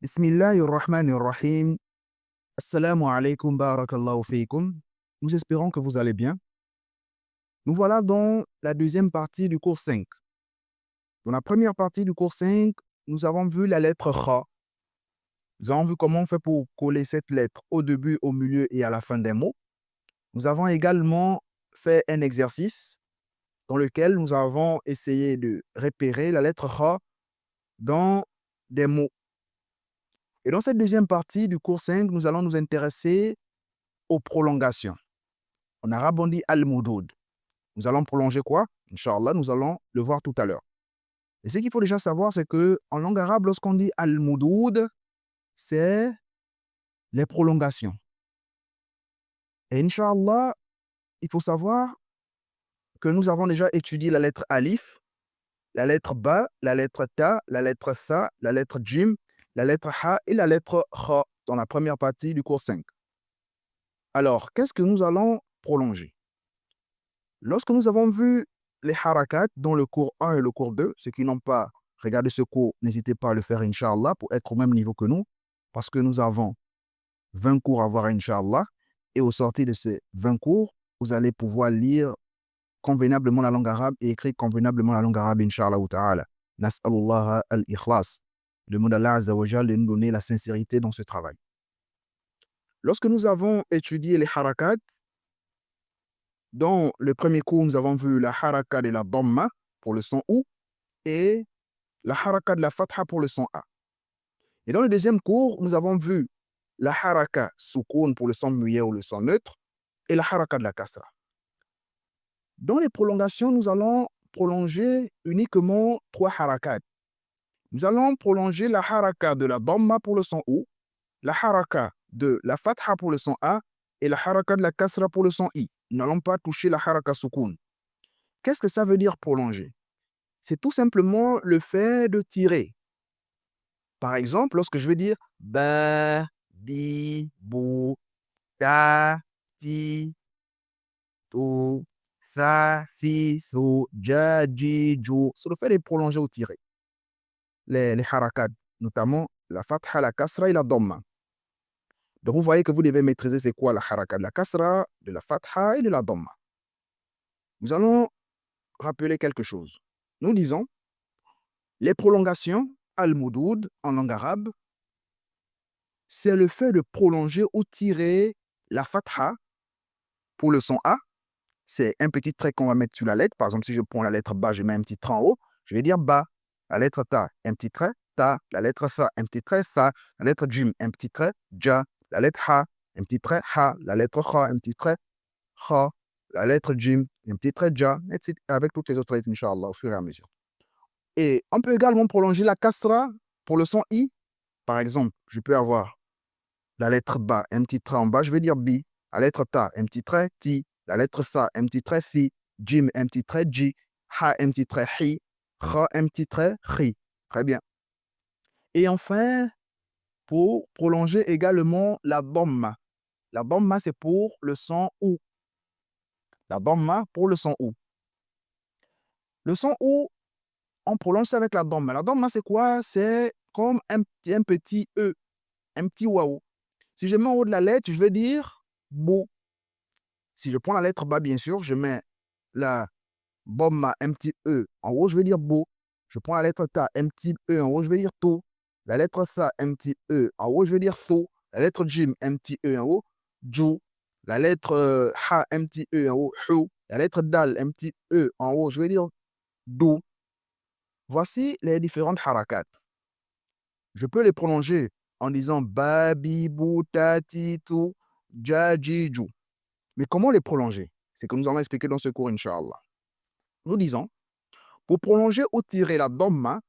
Bismillahirrahmanirrahim. Assalamu alaikum, barakallahu fikum. Nous espérons que vous allez bien. Nous voilà dans la deuxième partie du cours 5. Dans la première partie du cours 5, nous avons vu la lettre Kha. Nous avons vu comment on fait pour coller cette lettre au début, au milieu et à la fin des mots. Nous avons également fait un exercice dans lequel nous avons essayé de repérer la lettre Kha dans des mots. Et dans cette deuxième partie du cours 5, nous allons nous intéresser aux prolongations. En arabe, on dit al-moudoud. Nous allons prolonger quoi? Inch'Allah, nous allons le voir tout à l'heure. Et ce qu'il faut déjà savoir, c'est que en langue arabe, lorsqu'on dit al-moudoud, c'est les prolongations. Et Inch'Allah, il faut savoir que nous avons déjà étudié la lettre alif, la lettre ba, la lettre ta, la lettre tha, la lettre jim, la lettre ha et la lettre kha dans la première partie du cours 5. Alors, qu'est-ce que nous allons prolonger? Lorsque nous avons vu les harakat dans le cours 1 et le cours 2, ceux qui n'ont pas regardé ce cours, n'hésitez pas à le faire, Inch'Allah, pour être au même niveau que nous, parce que nous avons 20 cours à voir, Inch'Allah, et au sortir de ces 20 cours, vous allez pouvoir lire convenablement la langue arabe et écrire convenablement la langue arabe, Inch'Allah ta'ala. Nas'alullah al-ikhlas. Demande à Allah Azza wa Jal de nous donner la sincérité dans ce travail. Lorsque nous avons étudié les harakat, dans le premier cours, nous avons vu la haraka de la dhamma pour le son OU et la haraka de la fatha pour le son A. Et dans le deuxième cours, nous avons vu la haraka soukoun pour le son muet ou le son neutre et la haraka de la kasra. Dans les prolongations, nous allons prolonger uniquement 3 harakat. Nous allons prolonger la haraka de la dhamma pour le son OU, la haraka de la fatha pour le son A et la haraka de la kasra pour le son I. Nous n'allons pas toucher la haraka soukoun. Qu'est-ce que ça veut dire prolonger? C'est tout simplement le fait de tirer. Par exemple, lorsque je vais dire ba, bi, bou, ta, ti, tu, sa, fi, su, ja, ji, ju, c'est le fait de prolonger ou tirer. Les harakat, notamment la fatha, la kasra et la dhamma. Donc vous voyez que vous devez maîtriser c'est quoi la harakat de la kasra, de la fatha et de la dhamma. Nous allons rappeler quelque chose. Nous disons les prolongations, al-moudoud en langue arabe, c'est le fait de prolonger ou tirer la fatha pour le son A. C'est un petit trait qu'on va mettre sur la lettre. Par exemple, si je prends la lettre ba, je mets un petit trait en haut. Je vais dire ba. La lettre ta, un petit trait, ta. La lettre fa, un petit trait, fa. La lettre jim, un petit trait, ja. La lettre ha, un petit trait, ha. La lettre kha, un petit trait, kha. La lettre jim, un petit trait, ja. Etc. Avec toutes les autres lettres, Inch'Allah, au fur et à mesure. Et on peut également prolonger la kasra pour le son i. Par exemple, je peux avoir la lettre ba, un petit trait en bas, je vais dire bi. La lettre ta, un petit trait, ti. La lettre fa, un petit trait, fi. Jim, un petit trait, ji. Ha, un petit trait, hi. Kha, un petit trait, ri. Très bien. Et enfin, pour prolonger également la dhamma. La dhamma, c'est pour le son ou. La dhamma pour le son ou. Le son ou, on prolonge ça avec la dhamma. La dhamma, c'est quoi? C'est comme un petit E, un petit waouh. Si je mets en haut de la lettre, je vais dire bou. Si je prends la lettre ba, bien sûr, je mets la bomma, un petit E. En haut, je vais dire beau. Je prends la lettre ta, un petit E. En haut, je vais dire tout. La lettre sa, un petit E. En haut, je vais dire so. La lettre jim, un petit E. En haut, ju. La lettre ha, un petit E. En haut, hu. La lettre dal, un petit E. En haut, je vais dire do. Voici les différentes harakat. Je peux les prolonger en disant babi, bou, tati, tu, ja, ji, ju. Mais comment les prolonger? C'est que nous allons expliquer dans ce cours, Inch'Allah. Nous disons, pour prolonger ou tirer la dhamma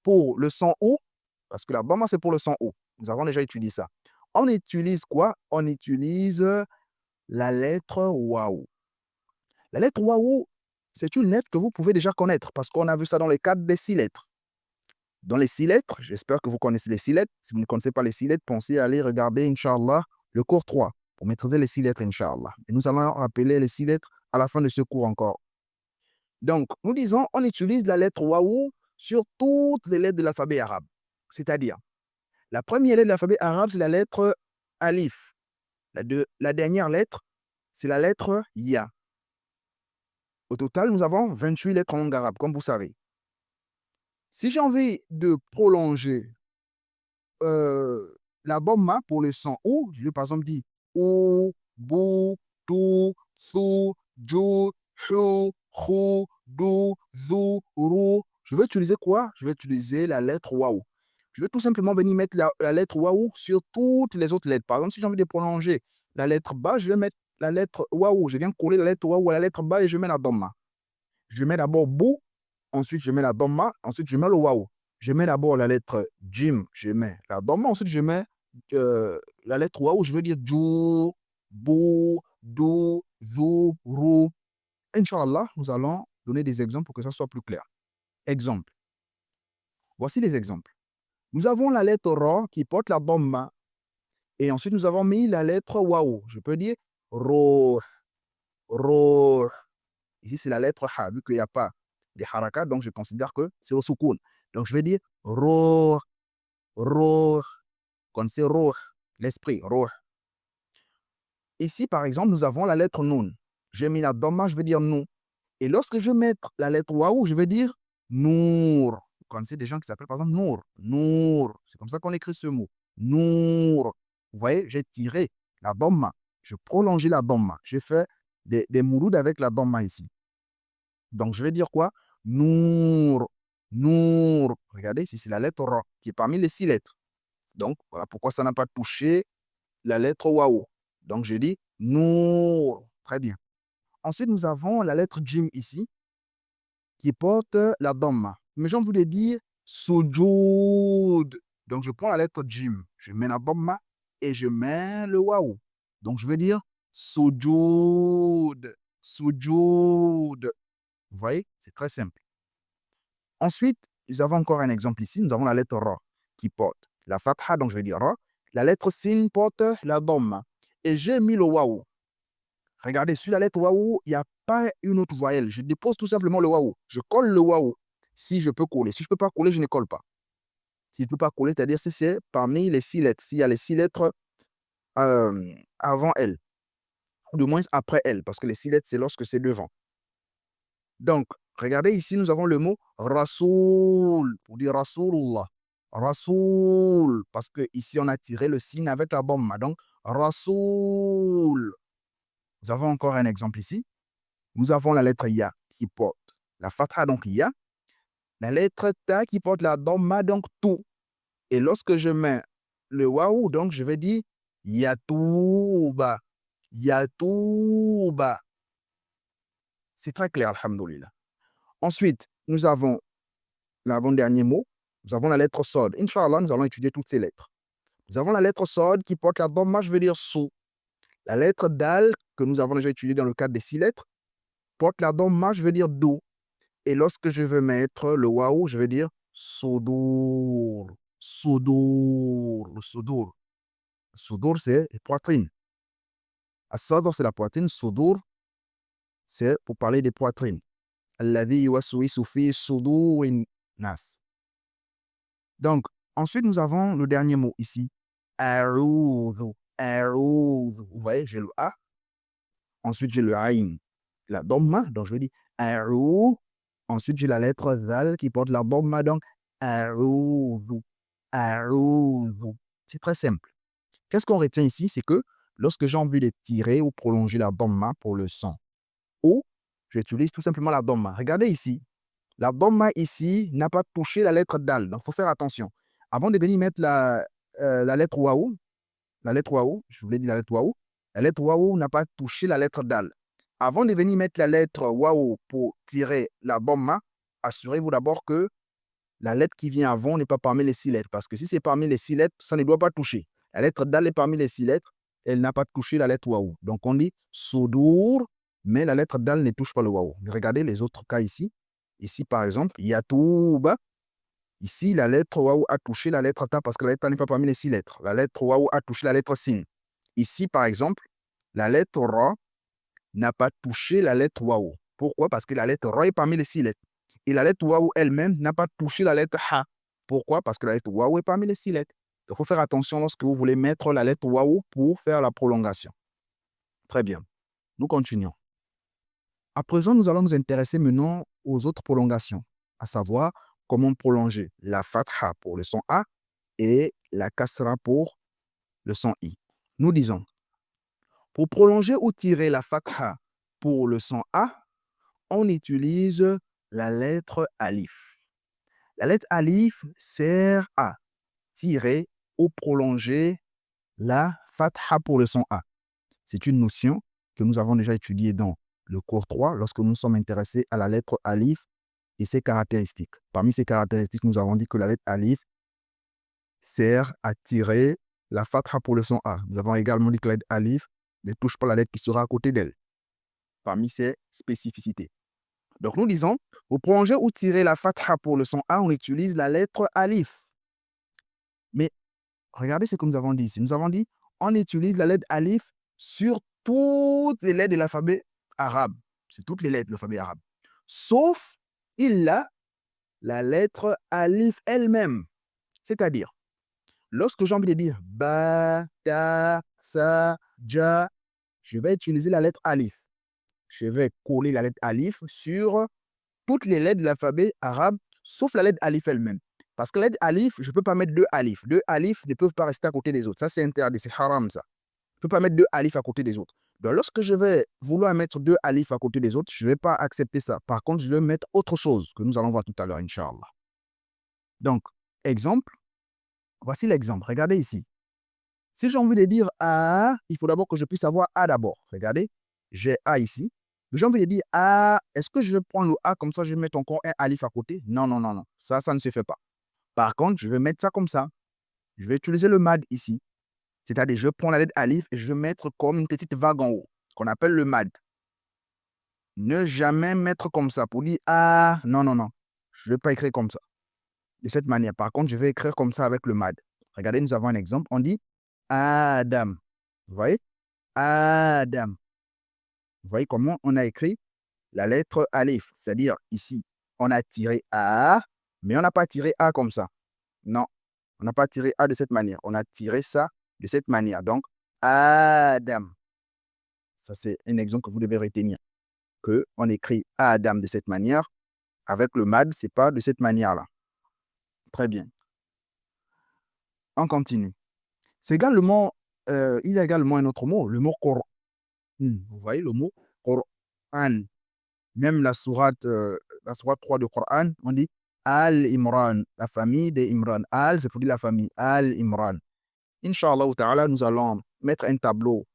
pour le son O, parce que la dhamma c'est pour le son O, nous avons déjà étudié ça. On utilise quoi? On utilise la lettre waouh. La lettre waouh, c'est une lettre que vous pouvez déjà connaître parce qu'on a vu ça dans les cadres des 6 lettres. Dans les 6 lettres, j'espère que vous connaissez les 6 lettres. Si vous ne connaissez pas les 6 lettres, pensez à aller regarder, Inch'Allah, le cours 3 pour maîtriser les 6 lettres, Inch'Allah. Et nous allons rappeler les 6 lettres à la fin de ce cours encore. Donc, nous disons, on utilise la lettre waouh sur toutes les lettres de l'alphabet arabe. C'est-à-dire, La première lettre de l'alphabet arabe, c'est la lettre alif. La dernière lettre, c'est la lettre ya. Au total, nous avons 28 lettres en langue arabe, comme vous savez. Si j'ai envie de prolonger la dhamma pour le son ou, je vais par exemple dire ou, bou, tou, sou, djou, chou, chou, dou, zou, rou. Je vais utiliser quoi? Je vais utiliser la lettre waouh. Je vais tout simplement venir mettre la lettre waouh sur toutes les autres lettres. Par exemple, si j'ai envie de prolonger la lettre ba, je vais mettre la lettre waouh. Je viens coller la lettre waouh à la lettre ba et je mets la dhamma. Je mets d'abord bou, ensuite je mets la dhamma, ensuite je mets le waouh. Je mets d'abord la lettre jim, je mets la dhamma, ensuite je mets la lettre waouh, je veux dire djou, bou, dou, zou, rou. Inch'Allah, nous allons donner des exemples pour que ça soit plus clair. Exemple. Voici les exemples. Nous avons la lettre ra qui porte la dhamma et ensuite nous avons mis la lettre waouh. Je peux dire ro, ro. Ici, c'est la lettre ha, vu qu'il n'y a pas de haraka, donc je considère que c'est au soukoun. Donc je vais dire roh, roh, comme c'est roh, l'esprit, roh. Ici, par exemple, nous avons la lettre nun. J'ai mis la dhamma, je vais dire nous. Et lorsque je vais mettre la lettre waouh, je vais dire nour. Vous connaissez des gens qui s'appellent par exemple nour. Nour. C'est comme ça qu'on écrit ce mot. Nour. Vous voyez, j'ai tiré la dhamma. Je prolonge la dhamma. Je fais des mourouds avec la dhamma ici. Donc, je vais dire quoi? Nour. Nour. Regardez, ici, c'est la lettre Ra qui est parmi les 6 lettres. Donc, voilà pourquoi ça n'a pas touché la lettre Waouh. Donc, je dis Nour. Très bien. Ensuite, nous avons la lettre Jim ici qui porte la Dhamma. Mais j'ai envie de dire Sujud. Donc, je prends la lettre Jim, je mets la Dhamma et je mets le Waouh. Donc, je vais dire Sujud. Sujud. Vous voyez, c'est très simple. Ensuite, nous avons encore un exemple ici. Nous avons la lettre Ra qui porte la Fatha, donc je vais dire Ra. La lettre Sin porte la Dhamma. Et j'ai mis le Waouh. Regardez, sur la lettre Waouh, il n'y a pas une autre voyelle. Je dépose tout simplement le Waouh. Je colle le Waouh si je peux coller. Si je ne peux pas coller, je ne colle pas. Si je ne peux pas coller, c'est-à-dire si c'est parmi les 6 lettres, s'il y a les 6 lettres avant elle, ou du moins après elle, parce que les 6 lettres, c'est lorsque c'est devant. Donc, regardez ici, nous avons le mot Rasoul, pour dire Rasoulullah. Rasoul, parce que ici on a tiré le signe avec la bombe. Donc, Rasoul. Nous avons encore un exemple ici. Nous avons la lettre Ya qui porte la fatha, donc Ya. La lettre Ta qui porte la Dhamma, donc tout. Et lorsque je mets le Waouh, donc je vais dire Yatouba. Yatouba. C'est très clair, alhamdoulilah. Ensuite, nous avons l'avant-dernier mot. Nous avons la lettre Sod. Inch'Allah, nous allons étudier toutes ces lettres. Nous avons la lettre Sod qui porte la Dhamma, je veux dire Sou. La lettre Dal, que nous avons déjà étudiée dans le cadre des 6 lettres, porte la Dhamma, je veux dire Do. Et lorsque je veux mettre le Waouh, je vais dire Soudour. Soudour. Le Soudour. Soudour, c'est la poitrine. As-Sadr, c'est la poitrine. Soudour, c'est pour parler des poitrines. Alladhi yuwaswisu fi sudurin nas. Donc, ensuite, nous avons le dernier mot ici. Aroudhu. Aroudhu. Vous voyez, j'ai le A. Ensuite, j'ai le Aïn. La Dhamma, donc je vais dire Aroudhu. Ensuite, j'ai la lettre Zal qui porte la Dhamma, donc Aroudhu. Aroudhu. C'est très simple. Qu'est-ce qu'on retient ici? C'est que lorsque j'ai envie de tirer ou prolonger la Dhamma pour le son, ou j'utilise tout simplement la Dhamma. Regardez ici. La Dhamma ici n'a pas touché la lettre Dal. Donc, il faut faire attention. Avant de venir mettre la lettre Waouh, je voulais dire la lettre Waouh n'a pas touché la lettre Dal. Avant de venir mettre la lettre Waouh pour tirer la Dhamma, assurez-vous d'abord que la lettre qui vient avant n'est pas parmi les 6 lettres. Parce que si c'est parmi les 6 lettres, ça ne doit pas toucher. La lettre Dal est parmi les 6 lettres, elle n'a pas touché la lettre Waouh. Donc, on dit Soudour, mais la lettre Dal ne touche pas le Waouh. Regardez les autres cas ici. Ici, par exemple, Yatouba. Ici, la lettre Waouh a touché la lettre Ta parce que la lettre Ta n'est pas parmi les 6 lettres. La lettre Waouh a touché la lettre Sin. Ici, par exemple, la lettre Ra n'a pas touché la lettre Waouh. Pourquoi? Parce que la lettre Ra est parmi les 6 lettres. Et la lettre Waouh elle-même n'a pas touché la lettre Ha. Pourquoi? Parce que la lettre Waouh est parmi les 6 lettres. Il faut faire attention lorsque vous voulez mettre la lettre waouh pour faire la prolongation. Très bien. Nous continuons. À présent, nous allons nous intéresser maintenant aux autres prolongations, à savoir comment prolonger la fatha pour le son A et la kasra pour le son I. Nous disons, pour prolonger ou tirer la fatha pour le son A, on utilise la lettre alif. La lettre alif sert à tirer ou prolonger la fatha pour le son A. C'est une notion que nous avons déjà étudiée dans le cours 3 lorsque nous sommes intéressés à la lettre alif et ses caractéristiques. Parmi ces caractéristiques, nous avons dit que la lettre alif sert à tirer la fatha pour le son A. Nous avons également dit que la lettre alif ne touche pas la lettre qui sera à côté d'elle, parmi ses spécificités. Donc nous disons, pour prolonger ou tirer la fatha pour le son A, on utilise la lettre alif. Mais regardez ce que nous avons dit ici. Nous avons dit, on utilise la lettre alif sur toutes les lettres de l'alphabet arabe. Sur toutes les lettres de l'alphabet arabe. Sauf, il a la lettre alif elle-même. C'est-à-dire, lorsque j'ai envie de dire ba, ta, sa, ja, je vais utiliser la lettre alif. Je vais coller la lettre alif sur toutes les lettres de l'alphabet arabe, sauf la lettre alif elle-même. Parce que la lettre alif, je ne peux pas mettre deux alifs. Deux alifs ne peuvent pas rester à côté des autres. Ça, c'est interdit, c'est haram, ça. Je ne peux pas mettre deux alifs à côté des autres. Donc, lorsque je vais vouloir mettre deux alifs à côté des autres, je ne vais pas accepter ça. Par contre, je vais mettre autre chose que nous allons voir tout à l'heure, Inch'Allah. Donc, exemple. Voici l'exemple. Regardez ici. Si j'ai envie de dire A, il faut d'abord que je puisse avoir A d'abord. Regardez, j'ai A ici. J'ai envie de dire A, est-ce que je vais prendre le A comme ça, je vais mettre encore un alif à côté? Non, non, non, non. Ça ne se fait pas. Par contre, je vais mettre ça comme ça. Je vais utiliser le mad ici. C'est-à-dire, je prends la lettre alif et je vais mettre comme une petite vague en haut, qu'on appelle le mad. Ne jamais mettre comme ça pour dire A. Non, non, non. Je ne vais pas écrire comme ça. De cette manière. Par contre, je vais écrire comme ça avec le mad. Regardez, nous avons un exemple. On dit Adam. Vous voyez? Adam. Vous voyez comment on a écrit la lettre alif. C'est-à-dire, ici, on a tiré A, mais on n'a pas tiré A comme ça. Non, on n'a pas tiré A de cette manière. On a tiré ça de cette manière. Donc, Adam. Ça, c'est un exemple que vous devez retenir. On écrit Adam de cette manière. Avec le mad, ce n'est pas de cette manière-là. Très bien. On continue. C'est également, il y a également un autre mot, le mot Coran. Vous voyez le mot Coran. Même la sourate 3 du Coran, on dit Al-Imran, la famille de Imran. Al, c'est pour dire la famille. Al-Imran. Inch'Allah ta'ala, nous allons mettre un tableau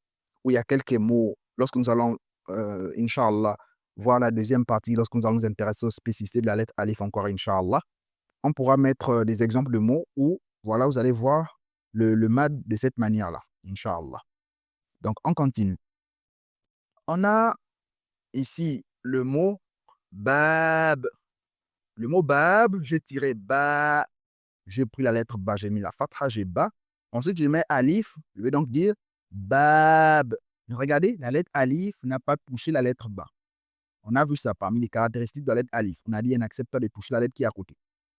où il y a quelques mots. Lorsque nous allons, Inch'Allah, voir la deuxième partie, lorsque nous allons nous intéresser aux spécificités de la lettre Alif encore, Inch'Allah, on pourra mettre des exemples de mots où, voilà, vous allez voir le mad de cette manière-là, Inch'Allah. Donc, on continue. On a ici le mot bab. Le mot bab, j'ai tiré ba, j'ai pris la lettre ba, j'ai mis la fatha, j'ai ba. Ensuite, je mets alif, je vais donc dire bab. Regardez, la lettre alif n'a pas touché la lettre ba. On a vu ça parmi les caractéristiques de la lettre alif. On a dit un accepteur de toucher la lettre qui est à côté.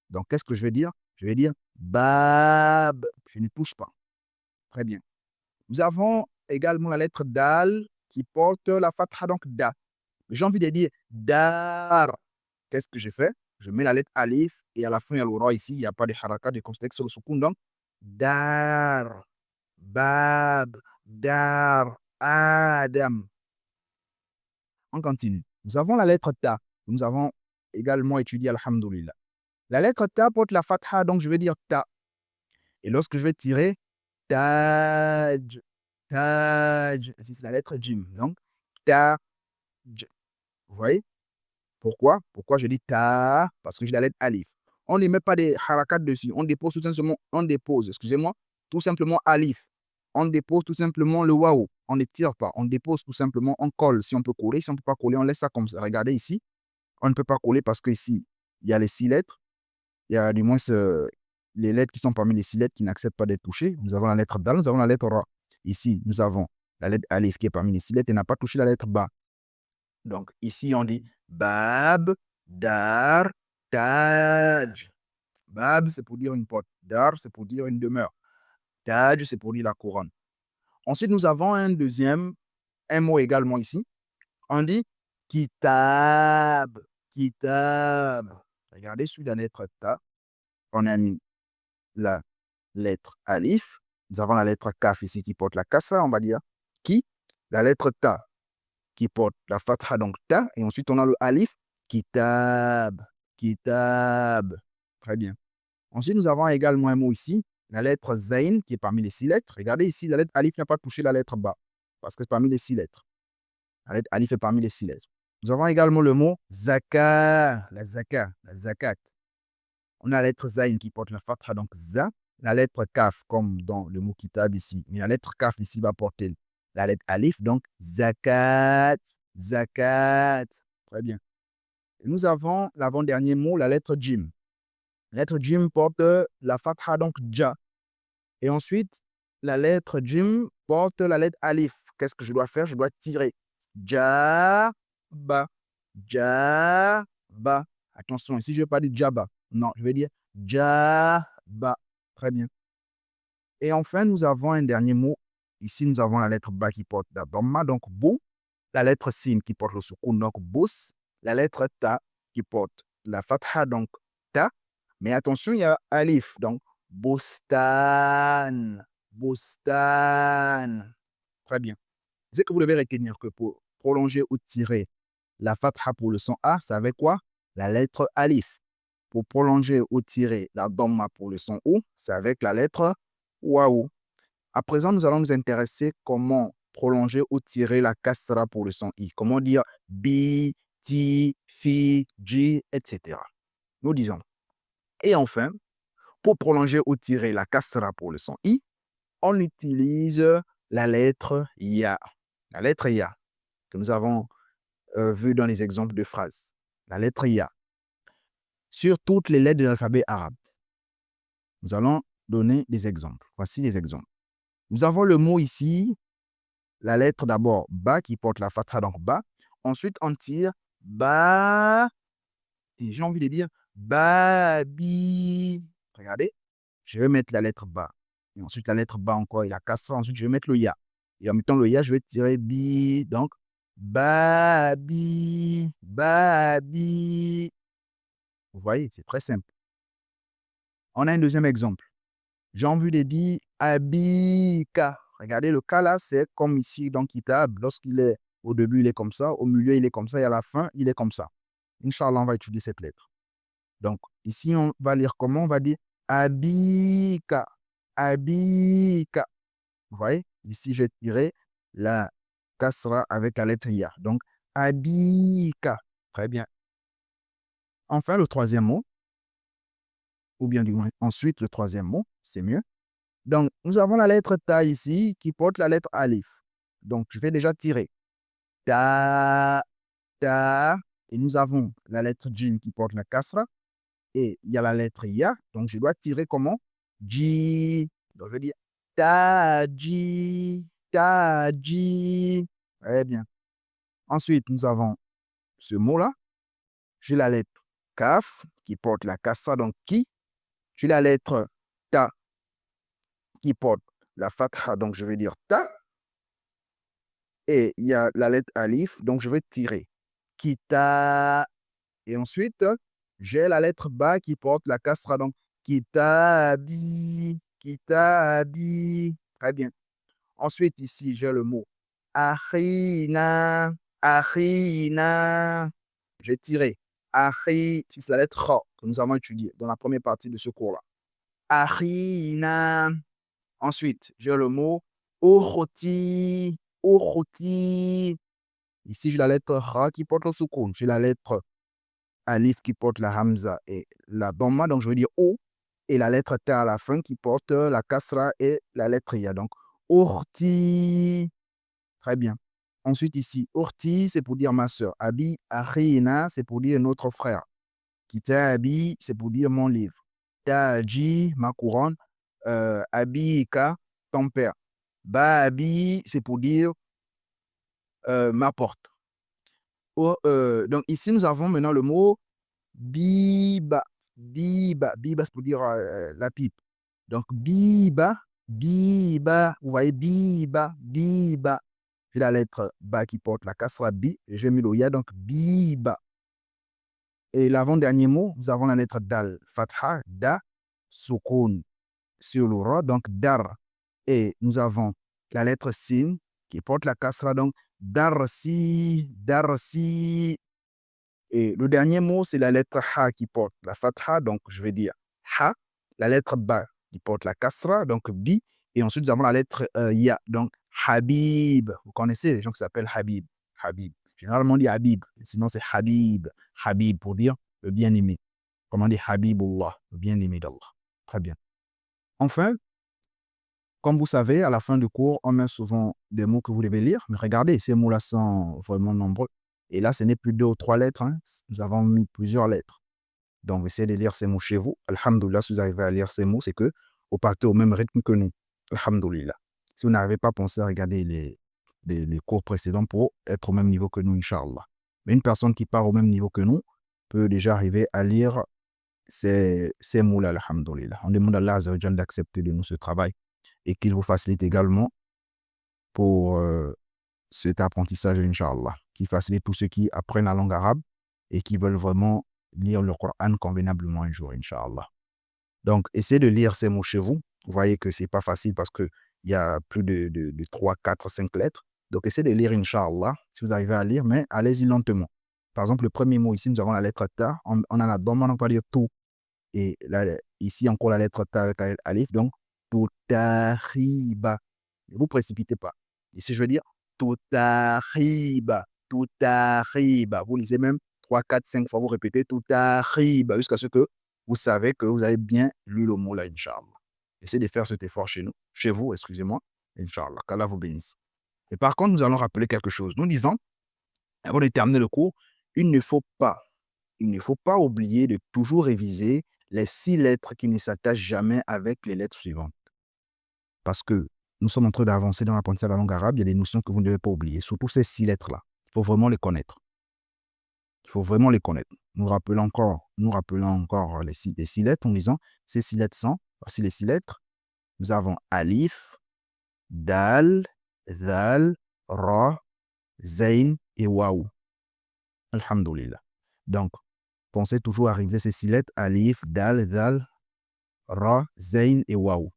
Donc, qu'est-ce que je vais dire? Je vais dire bab. Je ne touche pas. Très bien. Nous avons également la lettre dal qui porte la fatha, donc da. J'ai envie de dire dar. Qu'est-ce que je fais? Je mets la lettre alif et à la fin, il y a le roi ici. Il n'y a pas de haraka, de contexte sur le soukoun. Donc, dar, bab, dar, adam. On continue. Nous avons la lettre ta. Nous avons également étudié alhamdoulilah. La lettre ta porte la fatha, donc je vais dire ta. Et lorsque je vais tirer, taj, taj. C'est la lettre jim. Donc, taj. Vous voyez? Pourquoi je dis ta? Parce que j'ai la lettre alif. On ne met pas des harakat dessus. On dépose tout simplement, excusez-moi, tout simplement alif. On dépose tout simplement le waouh. On ne tire pas. On dépose tout simplement, on colle. Si on peut coller, si on ne peut pas coller, on laisse ça comme ça. Regardez ici. On ne peut pas coller parce qu'ici, il y a les 6 lettres. Il y a du moins les lettres qui sont parmi les 6 lettres qui n'acceptent pas d'être touchées. Nous avons la lettre dal, nous avons la lettre ra. Ici, nous avons la lettre alif qui est parmi les 6 lettres et n'a pas touché la lettre ba. Donc, ici, on dit bab, dar, taj. Bab, c'est pour dire une porte. Dar, c'est pour dire une demeure. Taj, c'est pour dire la couronne. Ensuite, nous avons un mot également ici. On dit kitab. Kitab. Regardez sur la lettre ta, on a mis la lettre alif. Nous avons la lettre kaf ici qui porte la kasra, on va dire ki. La lettre ta qui porte la fatha, donc ta. Et ensuite, on a le alif, kitab. Kitab. Très bien. Ensuite, nous avons également un mot ici, la lettre zain qui est parmi les 6 lettres. Regardez ici, la lettre alif n'a pas touché la lettre ba parce que c'est parmi les 6 lettres. La lettre alif est parmi les 6 lettres. Nous avons également le mot zaka, la zakat. On a la lettre zain qui porte la fatha, donc za. La lettre kaf, comme dans le mot kitab ici. Mais la lettre kaf ici va porter la lettre alif, donc zakat, zakat. Très bien. Et nous avons l'avant-dernier mot, la lettre jim. La lettre jim porte la fatha, donc ja. Et ensuite, la lettre jim porte la lettre alif. Qu'est-ce que je dois faire? Je dois tirer. Ja, ba. Ja, ba. Attention, ici, je ne vais pas dire jaba. Non, je vais dire ja, ba. Très bien. Et enfin, nous avons un dernier mot. Ici, nous avons la lettre ba qui porte la dhamma, donc bou. La lettre sin qui porte le soukoun, donc bous. La lettre ta qui porte la fatha, donc ta. Mais attention, il y a alif, donc bustan. Bustan. Très bien. C'est que vous devez retenir que pour prolonger ou tirer la fatha pour le son A, c'est avec quoi? La lettre alif. Pour prolonger ou tirer la dhamma pour le son OU, c'est avec la lettre waou. À présent, nous allons nous intéresser comment prolonger ou tirer la kasra pour le son I. Comment dire bi, ti, fi, ji, etc. Nous disons. Et enfin, pour prolonger ou tirer la kasra pour le son I, on utilise la lettre ya. La lettre ya, que nous avons vu dans les exemples de phrases. La lettre ya. Sur toutes les lettres de l'alphabet arabe. Nous allons donner des exemples. Voici les exemples. Nous avons le mot ici, la lettre d'abord ba qui porte la fatha, donc ba. Ensuite, on tire ba. Et j'ai envie de dire babi. Regardez, je vais mettre la lettre ba. Et ensuite, la lettre ba encore et la kasra. Ensuite, je vais mettre le ya. Et en mettant le ya, je vais tirer bi. Donc, babi, babi. Vous voyez, c'est très simple. On a un deuxième exemple. J'ai envie de dire abika. Regardez, le cas là, c'est comme ici dans Kitab. Lorsqu'il est au début, il est comme ça. Au milieu, il est comme ça. Et à la fin, il est comme ça. Inch'Allah, on va étudier cette lettre. Donc, ici, on va lire comment? On va dire abika. Abika. Vous voyez? Ici, j'ai tiré la kasra avec la lettre ya. Donc, abika. Très bien. Enfin, le troisième mot, ou bien du moins, ensuite, le troisième mot, c'est mieux. Donc, nous avons la lettre ta ici qui porte la lettre alif. Donc, je vais déjà tirer. Ta, ta. Et nous avons la lettre jim qui porte la kasra. Et il y a la lettre ya. Donc, je dois tirer comment? Ji. Donc, je vais dire ta, ji, ta, ji. Très bien. Ensuite, nous avons ce mot-là. J'ai la lettre kaf qui porte la kasra, donc qui. J'ai la lettre ta qui porte la fatha, donc je vais dire ta. Et il y a la lettre alif, donc je vais tirer. Kita. Et ensuite, j'ai la lettre ba qui porte la kasra, donc kitabi. Kitabi. Très bien. Ensuite, ici, j'ai le mot achina. Achina. J'ai tiré. Achi, c'est la lettre ra que nous avons étudiée dans la première partie de ce cours-là. Achina. Ensuite, j'ai le mot ukhti. Ukhti. Ici, j'ai la lettre ra qui porte le soukoun. J'ai la lettre alif qui porte la hamza et la dhamma, donc je veux dire o. Et la lettre ta à la fin qui porte la kasra et la lettre ya. Donc, ukhti. Très bien. Ensuite, ici, ukhti, c'est pour dire ma soeur. Abi, akhina, c'est pour dire notre frère. Kitabi, c'est pour dire mon livre. Taji, ma couronne. Abika, ton père. Babi, c'est pour dire ma porte. Donc ici, nous avons maintenant le mot biba. Biba, biba c'est pour dire la pipe. Donc biba, Biba. Vous voyez, biba, biba. J'ai la lettre ba qui porte la kasra bi. Et j'ai mis le ya, donc biba. Et l'avant-dernier mot, nous avons la lettre dal, fatha, da, sukun sur le ra, donc dar. Et nous avons la lettre sin qui porte la kasra, donc darsi, darsi. Et le dernier mot, c'est la lettre ha qui porte la fatha, donc je vais dire ha. La lettre ba qui porte la kasra, donc bi. Et ensuite, nous avons la lettre ya, donc habib. Vous connaissez les gens qui s'appellent Habib. Habib. Généralement, on dit Habib. Sinon, c'est Habib. Habib pour dire le bien-aimé. Comment on dit Habibullah, le bien-aimé d'Allah. Très bien. Enfin, comme vous savez, à la fin du cours, on met souvent des mots que vous devez lire. Mais regardez, ces mots-là sont vraiment nombreux. Et là, ce n'est plus 2 ou 3 lettres. Hein. Nous avons mis plusieurs lettres. Donc, essayez de lire ces mots chez vous. Alhamdoulilah, si vous arrivez à lire ces mots, c'est que vous partez au même rythme que nous. Alhamdoulilah. Si vous n'arrivez pas, pensez à regarder les cours précédents pour être au même niveau que nous, Inch'Allah. Mais une personne qui part au même niveau que nous peut déjà arriver à lire ces mots-là, alhamdoulilah. On demande à Allah Azza wa Jalla d'accepter de nous ce travail et qu'il vous facilite également pour cet apprentissage, Inch'Allah, qui facilite tous ceux qui apprennent la langue arabe et qui veulent vraiment lire le Coran convenablement un jour, Inch'Allah. Donc, essayez de lire ces mots chez vous. Vous voyez que ce n'est pas facile parce qu'il y a plus de 3, 4, 5 lettres. Donc, essayez de lire, Inch'Allah, si vous arrivez à lire, mais allez-y lentement. Par exemple, le premier mot ici, nous avons la lettre ta. On a la doma, on va dire tout. Et là, ici, encore la lettre ta avec la alif. Donc, tutariba. Ne vous précipitez pas. Ici, je veux dire tutariba. Tutariba. Vous lisez même 3, 4, 5 fois, vous répétez tutariba jusqu'à ce que vous savez que vous avez bien lu le mot là, Inch'Allah. Essayez de faire cet effort chez vous, excusez-moi, Inch'Allah, qu'Allah vous bénisse. Et par contre, nous allons rappeler quelque chose. Nous disons, avant de terminer le cours, il ne faut pas oublier de toujours réviser les 6 lettres qui ne s'attachent jamais avec les lettres suivantes. Parce que nous sommes en train d'avancer dans l'apprentissage de la langue arabe, il y a des notions que vous ne devez pas oublier, surtout ces 6 lettres-là. Il faut vraiment les connaître. Il faut vraiment les connaître. Nous rappelons encore les 6 lettres en disant, ces 6 lettres sont, voici les 6 lettres. Nous avons alif, dal, zal, ra, zayn et waou. Alhamdulillah. Donc, pensez toujours à réviser ces 6 lettres, alif, dal, zal, ra, zayn et waou.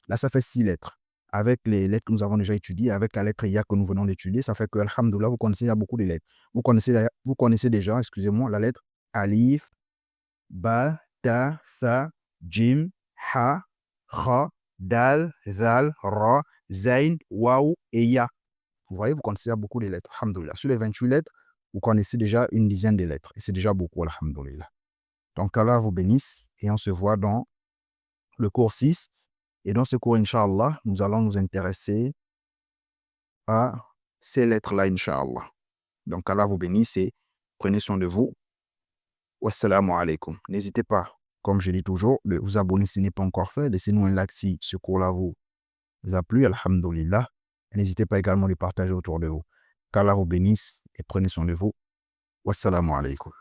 Là, ça fait 6 lettres. Avec les lettres que nous avons déjà étudiées, avec la lettre ya que nous venons d'étudier, ça fait que, alhamdoulilah, vous connaissez déjà beaucoup de lettres. Vous connaissez déjà, excusez-moi, la lettre alif, ba, ta, sa, jim, ha, kha, dal, zal, ra, zayn, waou et ya. Vous voyez, vous connaissez déjà beaucoup de lettres, alhamdoulilah. Sur les 28 lettres, vous connaissez déjà une dizaine de lettres. Et c'est déjà beaucoup, alhamdoulilah. Donc, Allah vous bénisse et on se voit dans le cours 6. Et dans ce cours, Inch'Allah, nous allons nous intéresser à ces lettres-là, Inch'Allah. Donc, Allah vous bénisse et prenez soin de vous. Wassalamu alaikum. N'hésitez pas, comme je dis toujours, de vous abonner si ce n'est pas encore fait. Laissez-nous un like si ce cours-là vous a plu, alhamdoulilah. N'hésitez pas également à le partager autour de vous. Qu'Allah vous bénisse et prenez soin de vous. Wassalamu alaikum.